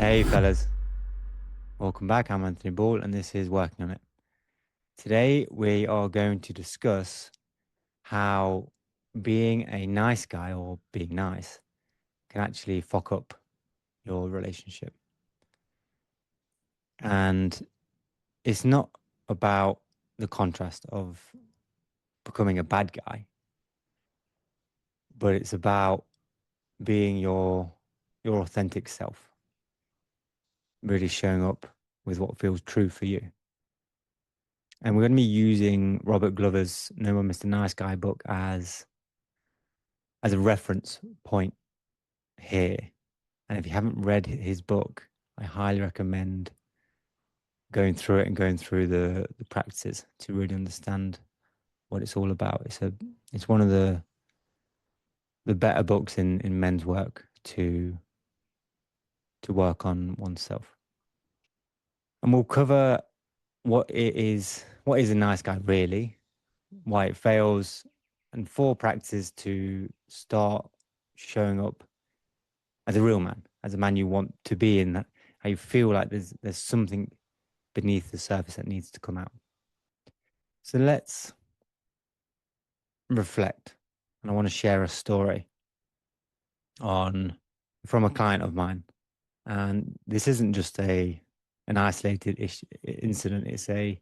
Hey fellas, welcome back. I'm Anthony Ball and this is Working on It. Today we are going to discuss how being a nice guy or being nice can actually fuck up your relationship. And it's not about the contrast of becoming a bad guy, but it's about being your authentic self, really showing up with what feels true for you. And we're going to be using Robert Glover's No More Mr. Nice Guy book as a reference point here. And if you haven't read his book, I highly recommend going through it and going through the practices to really understand what it's all about. It's one of the better books in men's work to work on oneself. And we'll cover what is a nice guy really, why it fails, and four practices to start showing up as a real man, as a man you want to be, in that how you feel like there's something beneath the surface that needs to come out. So let's reflect. And I want to share a story on from a client of mine. And this isn't just a an isolated incident. It's a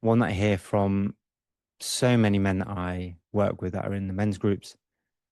one that I hear from so many men that I work with that are in the men's groups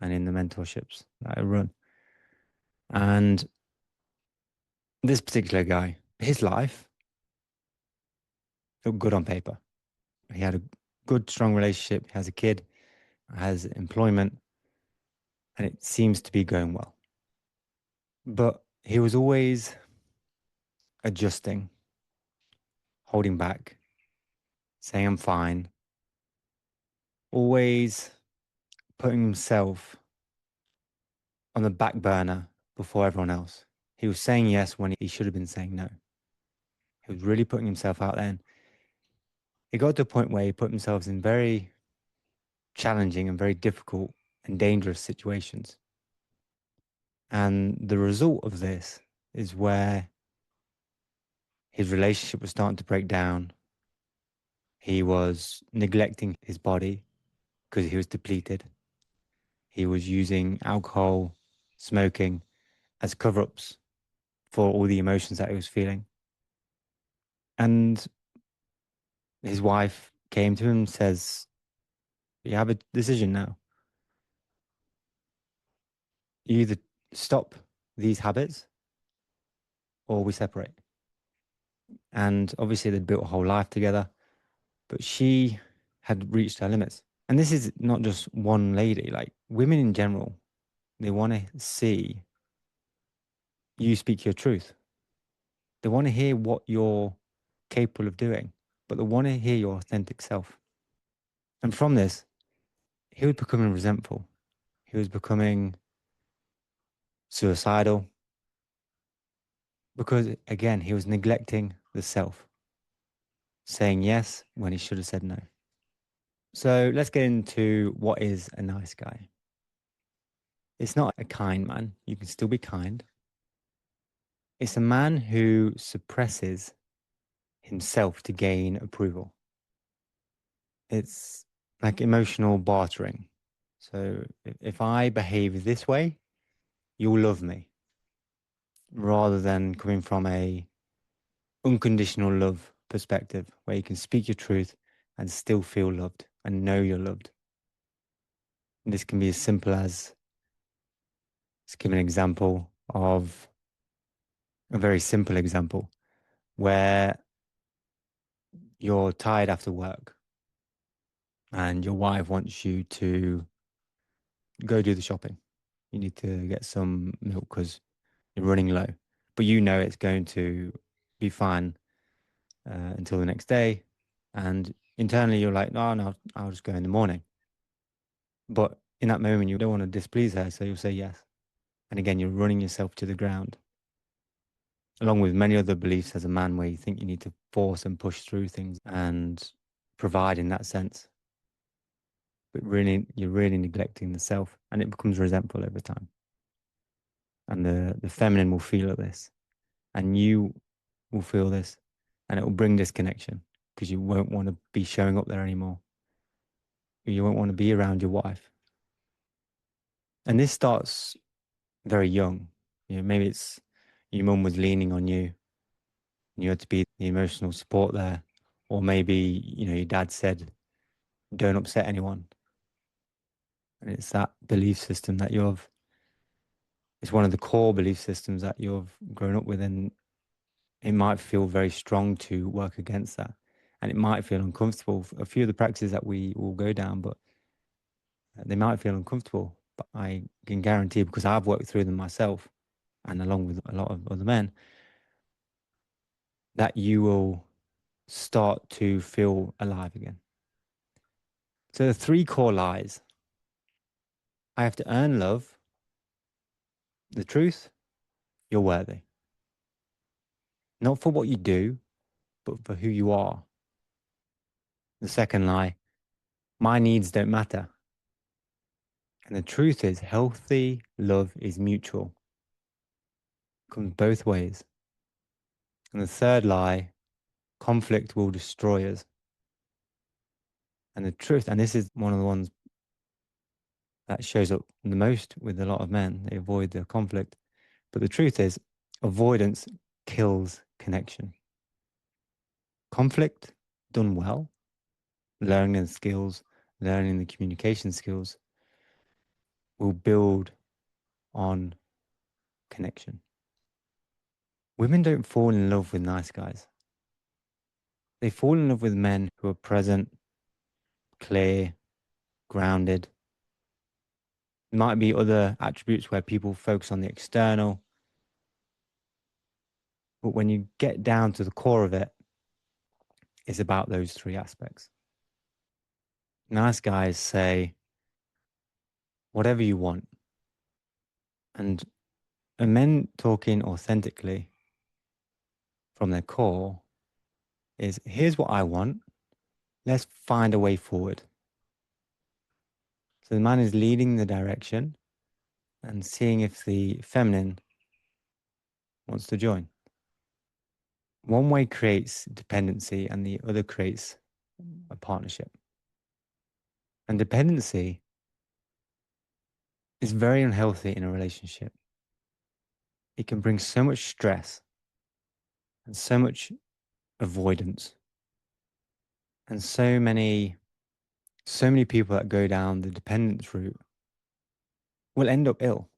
and in the mentorships that I run. And this particular guy, his life looked good on paper. He had a good, strong relationship, has a kid, has employment, and it seems to be going well. But he was always adjusting, holding back, saying, I'm fine, always putting himself on the back burner before everyone else. He was saying yes when he should have been saying no. He was really putting himself out there. And it got to a point where he put himself in very challenging and very difficult and dangerous situations. And the result of this is where his relationship was starting to break down. He was neglecting his body because he was depleted. He was using alcohol, smoking as cover ups for all the emotions that he was feeling. And his wife came to him and says, you have a decision now. You either stop these habits or we separate. And obviously, they'd built a whole life together, but she had reached her limits. And this is not just one lady, like women in general, they want to see you speak your truth. They want to hear what you're capable of doing, but they want to hear your authentic self. And from this, he was becoming resentful. He was becoming suicidal because, again, he was neglecting the self, saying yes when he should have said no. So let's get into what is a nice guy. It's not a kind man. You can still be kind. It's a man who suppresses himself to gain approval. It's like emotional bartering. So if I behave this way, you'll love me, rather than coming from a unconditional love perspective where you can speak your truth and still feel loved and know you're loved. And this can be as simple as, let's give an example of a very simple example where you're tired after work and your wife wants you to go do the shopping. You need to get some milk because you're running low, but you know it's going to be fine until the next day. And internally, you're like, no, no, I'll just go in the morning. But in that moment, you don't want to displease her, so you'll say yes. And again, you're running yourself to the ground, along with many other beliefs as a man where you think you need to force and push through things and provide in that sense. But really, you're really neglecting the self, and it becomes resentful over time. And the feminine will feel this. And you will feel this and it will bring disconnection because you won't want to be showing up there anymore. You won't want to be around your wife. And this starts very young. Maybe it's your mum was leaning on you and you had to be the emotional support there. Or maybe, your dad said, don't upset anyone. And it's that belief system that it's one of the core belief systems that you've grown up with. And it might feel very strong to work against that. And it might feel uncomfortable. A few of the practices that we will go down, but they might feel uncomfortable. But I can guarantee, because I've worked through them myself and along with a lot of other men, that you will start to feel alive again. So the 3 core lies: I have to earn love. The truth: you're worthy. Not for what you do, but for who you are. The second lie: my needs don't matter. And the truth is, healthy love is mutual. It comes both ways. And the third lie: conflict will destroy us. And the truth, and this is one of the ones that shows up the most with a lot of men, they avoid the conflict. But the truth is, avoidance kills connection. Conflict done well, learning the skills, learning the communication skills, will build on connection. Women don't fall in love with nice guys. They fall in love with men who are present, clear, grounded. There might be other attributes where people focus on the external, but when you get down to the core of it, it's about those 3 aspects. Nice guys say, whatever you want. And men talking authentically from their core is, here's what I want. Let's find a way forward. So the man is leading the direction and seeing if the feminine wants to join. One way creates dependency and the other creates a partnership. And dependency is very unhealthy in a relationship. It can bring so much stress and so much avoidance. And so many people that go down the dependence route will end up ill.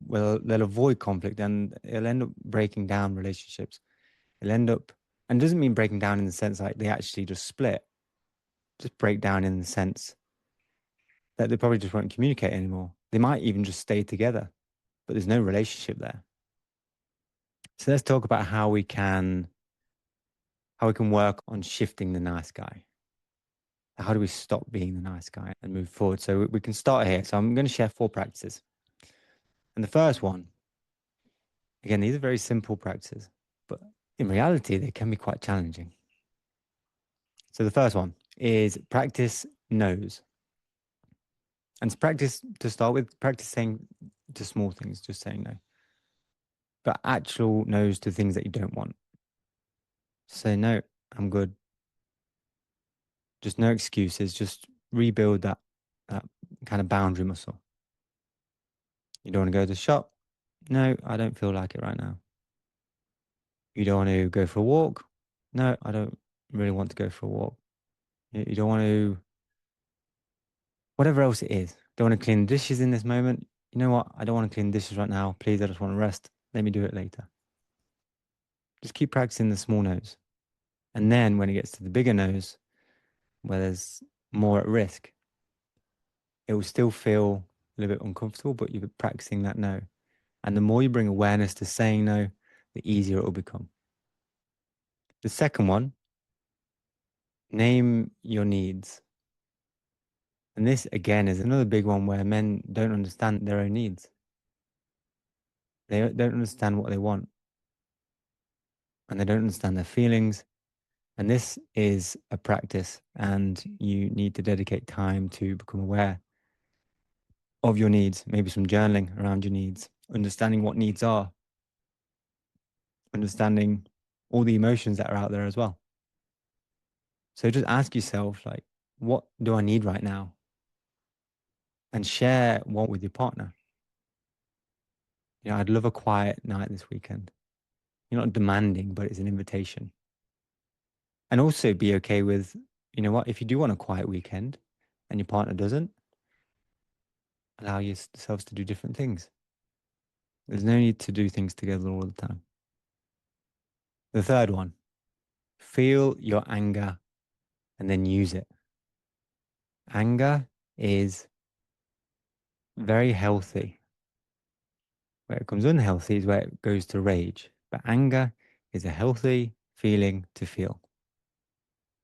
Well, they'll avoid conflict and it'll end up breaking down relationships. It'll end up, and it doesn't mean breaking down in the sense like they actually just split, just break down in the sense that they probably just won't communicate anymore. They might even just stay together, but there's no relationship there. So let's talk about how we can work on shifting the nice guy. How do we stop being the nice guy and move forward? So we can start here. So I'm going to share 4 practices. And the first one, again, these are very simple practices, but in reality, they can be quite challenging. So the first one is practice no's. And to start with, practice saying to small things, just saying no. But actual no's to things that you don't want. Say, no, I'm good. Just no excuses. Just rebuild that kind of boundary muscle. You don't want to go to the shop? No, I don't feel like it right now. You don't want to go for a walk? No, I don't really want to go for a walk. You don't want to, whatever else it is. Don't want to clean the dishes in this moment. You know what? I don't want to clean the dishes right now. Please, I just want to rest. Let me do it later. Just keep practicing the small no's. And then when it gets to the bigger no's, where there's more at risk, it will still feel a little bit uncomfortable, but you're practicing that no. And the more you bring awareness to saying no, the easier it will become. The second one, name your needs. And this, again, is another big one where men don't understand their own needs. They don't understand what they want. And they don't understand their feelings. And this is a practice, and you need to dedicate time to become aware of your needs, maybe some journaling around your needs, understanding what needs are. understanding all the emotions that are out there as well. So just ask yourself, like, what do I need right now? And share one with your partner. I'd love a quiet night this weekend. You're not demanding, but it's an invitation. And also be okay with, you know what, if you do want a quiet weekend and your partner doesn't, allow yourselves to do different things. There's no need to do things together all the time. The third one, feel your anger and then use it. Anger is very healthy. Where it becomes unhealthy is where it goes to rage. But anger is a healthy feeling to feel.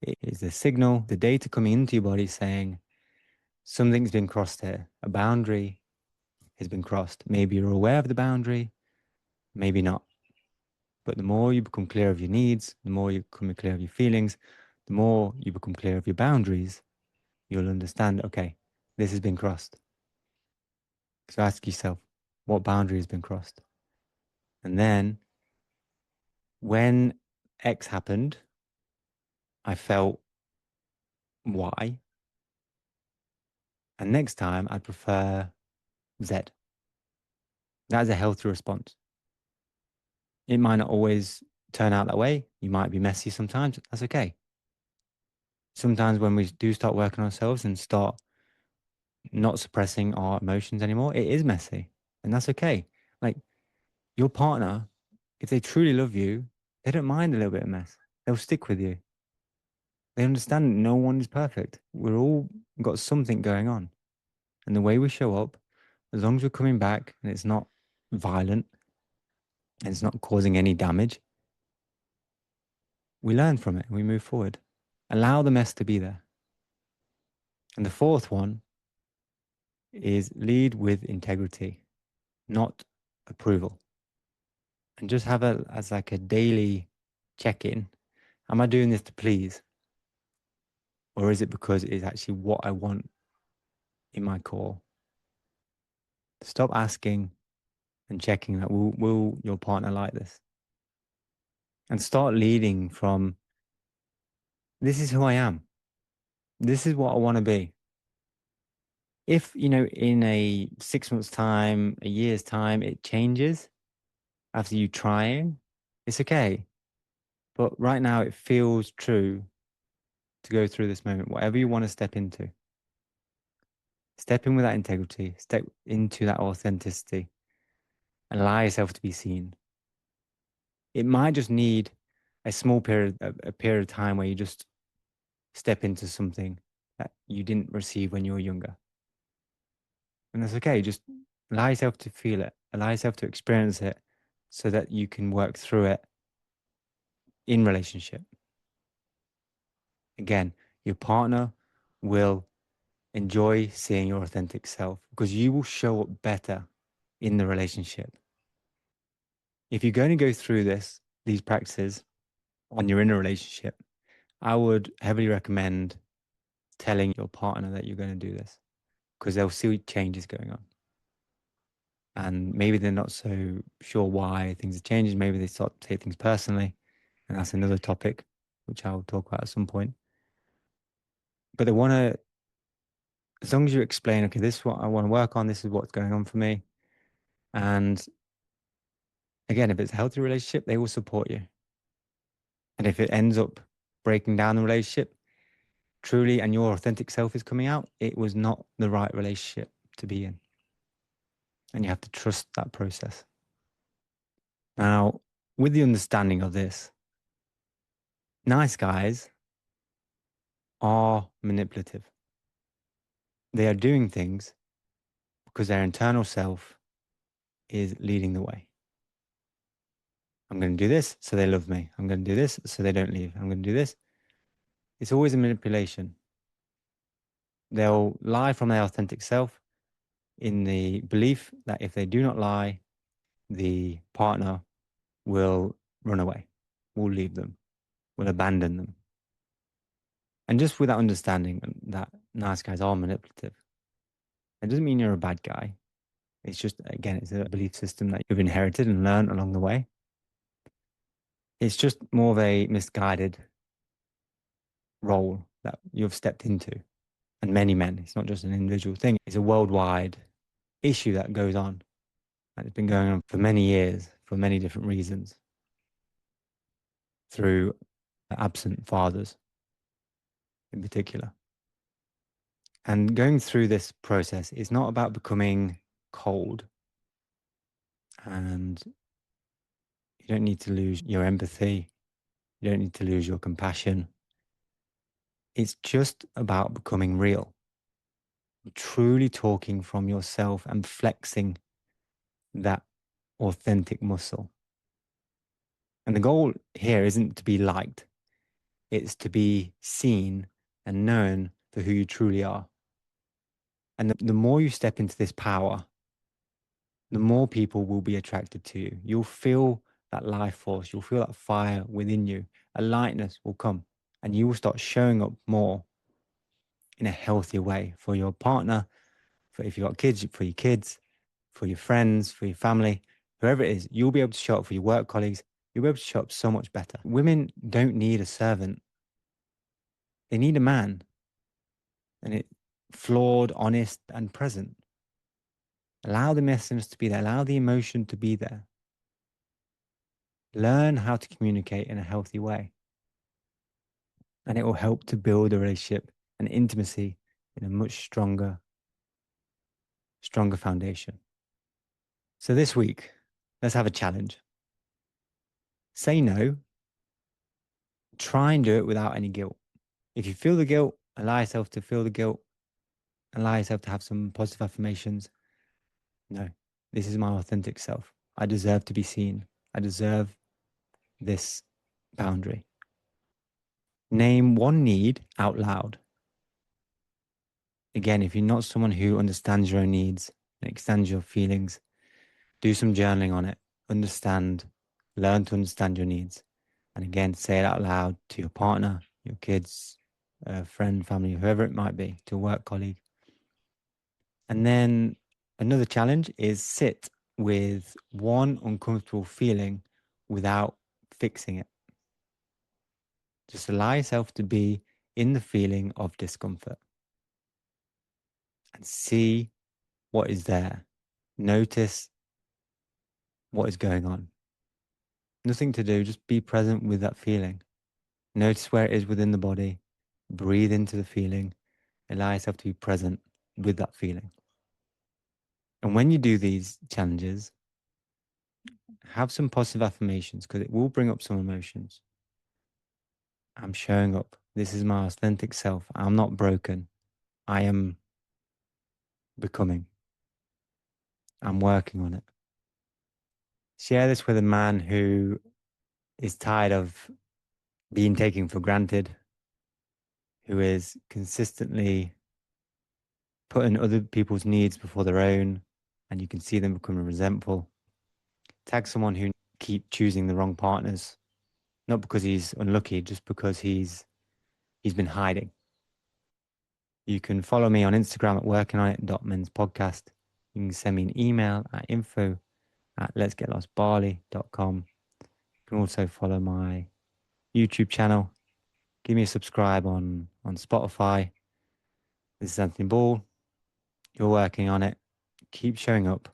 It is the signal, the data coming into your body saying something's been crossed here. A boundary has been crossed. Maybe you're aware of the boundary, maybe not. But the more you become clear of your needs, the more you become clear of your feelings, the more you become clear of your boundaries, you'll understand, okay, this has been crossed. So ask yourself, what boundary has been crossed? And then when X happened, I felt Y. And next time I'd prefer Z. That's a healthy response. It might not always turn out that way. You might be messy sometimes. That's okay. Sometimes when we do start working on ourselves and start not suppressing our emotions anymore, it is messy. And that's okay. Like your partner, if they truly love you, they don't mind a little bit of mess. They'll stick with you. They understand no one is perfect. We're all got something going on. And the way we show up, as long as we're coming back and it's not violent and it's not causing any damage, we learn from it and we move forward. Allow the mess to be there. And the fourth one is lead with integrity, not approval. And just have it as like a daily check-in. Am I doing this to please? Or is it because it's actually what I want in my core? Stop asking and checking that will your partner like this? And start leading from this is who I am. This is what I want to be. If, in a 6 months' time, a year's time, it changes after you trying, it's okay. But right now it feels true to go through this moment, whatever you want to step into. Step in with that integrity, step into that authenticity, and allow yourself to be seen. It might just need a small period, a period of time where you just step into something that you didn't receive when you were younger. And that's okay. Just allow yourself to feel it, allow yourself to experience it so that you can work through it in relationship. Again, your partner will enjoy seeing your authentic self because you will show up better in the relationship. If you're going to go through these practices when you're in a relationship, I would heavily recommend telling your partner that you're going to do this because they'll see changes going on. And maybe they're not so sure why things are changing. Maybe they start to take things personally. And that's another topic, which I'll talk about at some point. But they want to, as long as you explain, okay, this is what I want to work on, this is what's going on for me. And again, if it's a healthy relationship, they will support you. And if it ends up breaking down the relationship, truly, and your authentic self is coming out, it was not the right relationship to be in. And you have to trust that process. Now, with the understanding of this, nice guys are manipulative. They are doing things because their internal self is leading the way. I'm going to do this so they love me. I'm going to do this so they don't leave. I'm going to do this. It's always a manipulation. They'll lie from their authentic self in the belief that if they do not lie, the partner will run away, will leave them, will abandon them. And just with that understanding that nice guys are manipulative, it doesn't mean you're a bad guy. It's just, again, it's a belief system that you've inherited and learned along the way. It's just more of a misguided role that you've stepped into. And many men, it's not just an individual thing, it's a worldwide issue that goes on. And it's been going on for many years for many different reasons through absent fathers in particular. And going through this process is not about becoming cold, and you don't need to lose your empathy. You don't need to lose your compassion. It's just about becoming real, truly talking from yourself and flexing that authentic muscle. And the goal here isn't to be liked, it's to be seen and known for who you truly are. And the more you step into this power, the more people will be attracted to you. You'll feel that life force, you'll feel that fire within you. A lightness will come, and you will start showing up more in a healthier way for your partner, for if you've got kids, for your kids, for your friends, for your family, whoever it is. You'll be able to show up for your work colleagues. You'll be able to show up so much better. Women don't need a servant, they need a man, and it flawed, honest, and present. Allow the messiness to be there, allow the emotion to be there. Learn how to communicate in a healthy way, and it will help to build a relationship and intimacy in a much stronger foundation. So this week, let's have a challenge. Say no. Try and do it without any guilt. If you feel the guilt, allow yourself to feel the guilt. Allow yourself to have some positive affirmations. No, this is my authentic self. I deserve to be seen. I deserve this boundary. Name one need out loud. Again, if you're not someone who understands your own needs and extends your feelings, do some journaling on it. Learn to understand your needs. And again, say it out loud to your partner, your kids, a friend, family, whoever it might be, to a work colleague. And then another challenge is sit with one uncomfortable feeling without fixing it. Just allow yourself to be in the feeling of discomfort and see what is there. Notice what is going on. Nothing to do, just be present with that feeling. Notice where it is within the body. Breathe into the feeling. Allow yourself to be present with that feeling. And when you do these challenges, have some positive affirmations because it will bring up some emotions. I'm showing up. This is my authentic self. I'm not broken. I am becoming. I'm working on it. Share this with a man who is tired of being taken for granted, who is consistently putting other people's needs before their own, and you can see them becoming resentful. Tag someone who keep choosing the wrong partners, not because he's unlucky, just because he's been hiding. You can follow me on Instagram at workingonit.menspodcast. You can send me an email at info@letsgetlostbarley.com. You can also follow my YouTube channel. Give me a subscribe on Spotify. This is Anthony Ball. You're working on it. Keep showing up,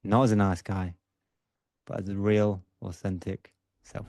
not as a nice guy, but as a real, authentic self.